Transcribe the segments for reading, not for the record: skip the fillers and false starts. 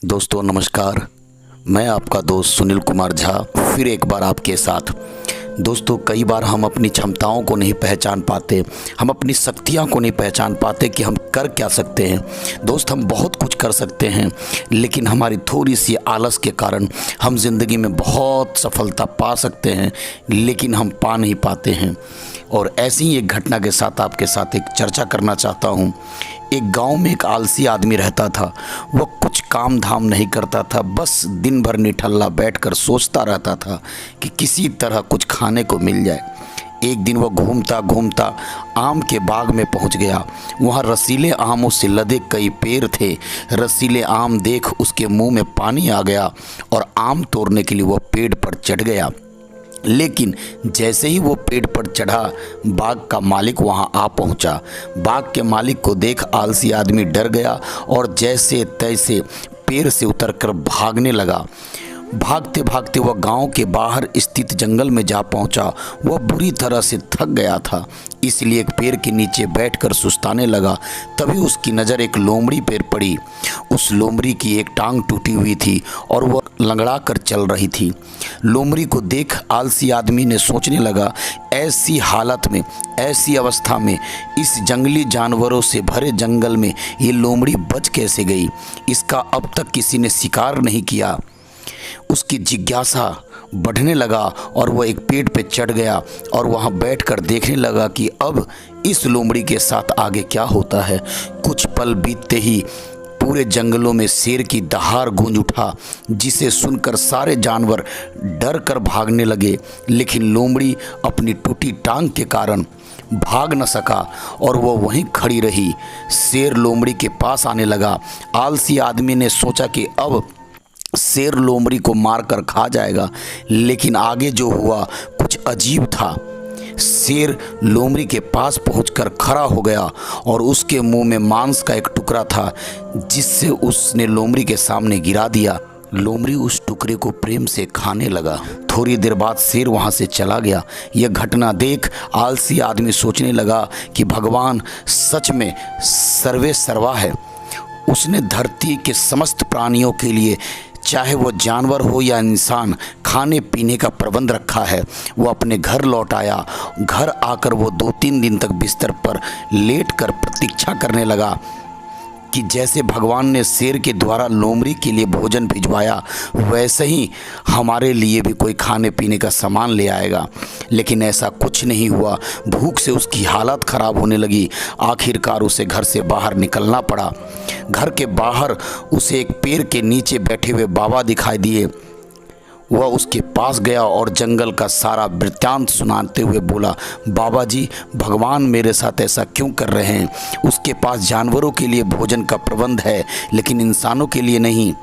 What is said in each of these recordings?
दोस्तों नमस्कार। मैं आपका दोस्त सुनील कुमार झा फिर एक बार आपके साथ। दोस्तों कई बार हम अपनी क्षमताओं को नहीं पहचान पाते, हम अपनी शक्तियां को नहीं पहचान पाते कि हम कर क्या सकते हैं। दोस्त हम बहुत कुछ कर सकते हैं, लेकिन हमारी थोड़ी सी आलस के कारण हम ज़िंदगी में बहुत सफलता पा सकते हैं, लेकिन हम पा नहीं पाते हैं। और ऐसी ही एक घटना के साथ आपके साथ एक चर्चा करना चाहता हूँ। एक गांव में एक आलसी आदमी रहता था। वह कुछ काम धाम नहीं करता था, बस दिन भर निठल्ला बैठकर सोचता रहता था कि किसी तरह कुछ खाने को मिल जाए। एक दिन वह घूमता घूमता आम के बाग में पहुंच गया। वहां रसीले आमों से लदे कई पेड़ थे। रसीले आम देख उसके मुंह में पानी आ गया और आम तोड़ने के लिए वह पेड़ पर चढ़ गया। लेकिन जैसे ही वो पेड़ पर चढ़ा, बाग का मालिक वहां आ पहुंचा। बाग के मालिक को देख आलसी आदमी डर गया और जैसे तैसे पेड़ से उतरकर भागने लगा। भागते भागते वह गांव के बाहर स्थित जंगल में जा पहुंचा। वह बुरी तरह से थक गया था, इसलिए एक पेड़ के नीचे बैठकर सुस्ताने लगा। तभी उसकी नज़र एक लोमड़ी पर पड़ी। उस लोमड़ी की एक टांग टूटी हुई थी और वह लंगड़ा कर चल रही थी। लोमड़ी को देख आलसी आदमी ने सोचने लगा, ऐसी हालत में, ऐसी अवस्था में, इस जंगली जानवरों से भरे जंगल में ये लोमड़ी बच कैसे गई? इसका अब तक किसी ने शिकार नहीं किया। उसकी जिज्ञासा बढ़ने लगा और वह एक पेड़ पे चढ़ गया और वहां बैठकर देखने लगा कि अब इस लोमड़ी के साथ आगे क्या होता है। कुछ पल बीतते ही पूरे जंगलों में शेर की दहाड़ गूंज उठा, जिसे सुनकर सारे जानवर डर कर भागने लगे। लेकिन लोमड़ी अपनी टूटी टांग के कारण भाग न सका और वह वहीं खड़ी रही। शेर लोमड़ी के पास आने लगा। आलसी आदमी ने सोचा कि अब शेर लोमड़ी को मारकर खा जाएगा, लेकिन आगे जो हुआ कुछ अजीब था। शेर लोमड़ी के पास पहुंचकर खड़ा हो गया और उसके मुंह में मांस का एक टुकड़ा था, जिससे उसने लोमड़ी के सामने गिरा दिया। लोमड़ी उस टुकड़े को प्रेम से खाने लगा। थोड़ी देर बाद शेर वहां से चला गया। यह घटना देख आलसी आदमी सोचने लगा कि भगवान सच में सर्वे सर्वा है। उसने धरती के समस्त प्राणियों के लिए, चाहे वो जानवर हो या इंसान, खाने पीने का प्रबंध रखा है। वो अपने घर लौट आया। घर आकर वो 2-3 दिन तक बिस्तर पर लेटकर प्रतीक्षा करने लगा कि जैसे भगवान ने शेर के द्वारा लोमड़ी के लिए भोजन भिजवाया, वैसे ही हमारे लिए भी कोई खाने पीने का सामान ले आएगा। लेकिन ऐसा कुछ नहीं हुआ। भूख से उसकी हालत ख़राब होने लगी। आखिरकार उसे घर से बाहर निकलना पड़ा। घर के बाहर उसे एक पेड़ के नीचे बैठे हुए बाबा दिखाई दिए। वह उसके पास गया और जंगल का सारा वृत्तांत सुनाते हुए बोला, बाबा जी, भगवान मेरे साथ ऐसा क्यों कर रहे हैं? उसके पास जानवरों के लिए भोजन का प्रबंध है, लेकिन इंसानों के लिए नहीं।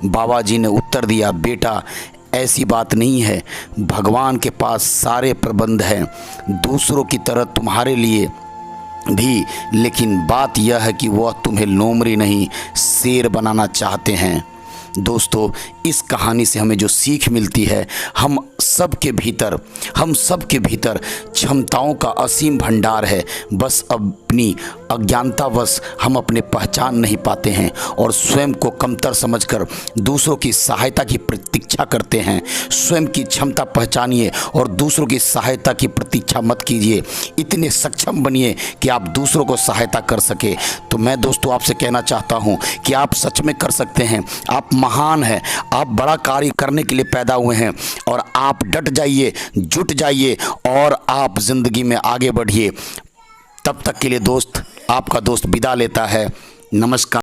बाबा जी ने उत्तर दिया, बेटा ऐसी बात नहीं है। भगवान के पास सारे प्रबंध हैं, दूसरों की तरह तुम्हारे लिए भी, लेकिन बात यह है कि वह तुम्हें लोमड़ी नहीं शेर बनाना चाहते हैं। दोस्तों इस कहानी से हमें जो सीख मिलती है, हम सब के भीतर क्षमताओं का असीम भंडार है। बस अपनी अज्ञानतावश हम अपने पहचान नहीं पाते हैं और स्वयं को कमतर समझकर दूसरों की सहायता की प्रतीक्षा करते हैं। स्वयं की क्षमता पहचानिए और दूसरों की सहायता की प्रतीक्षा मत कीजिए। इतने सक्षम बनिए कि आप दूसरों को सहायता कर सके। तो मैं दोस्तों आपसे कहना चाहता हूँ कि आप सच में कर सकते हैं। आप महान हैं, आप बड़ा कार्य करने के लिए पैदा हुए हैं और आप डट जाइए, जुट जाइए और आप ज़िंदगी में आगे बढ़िए। तब तक के लिए दोस्त, आपका दोस्त विदा लेता है। नमस्कार।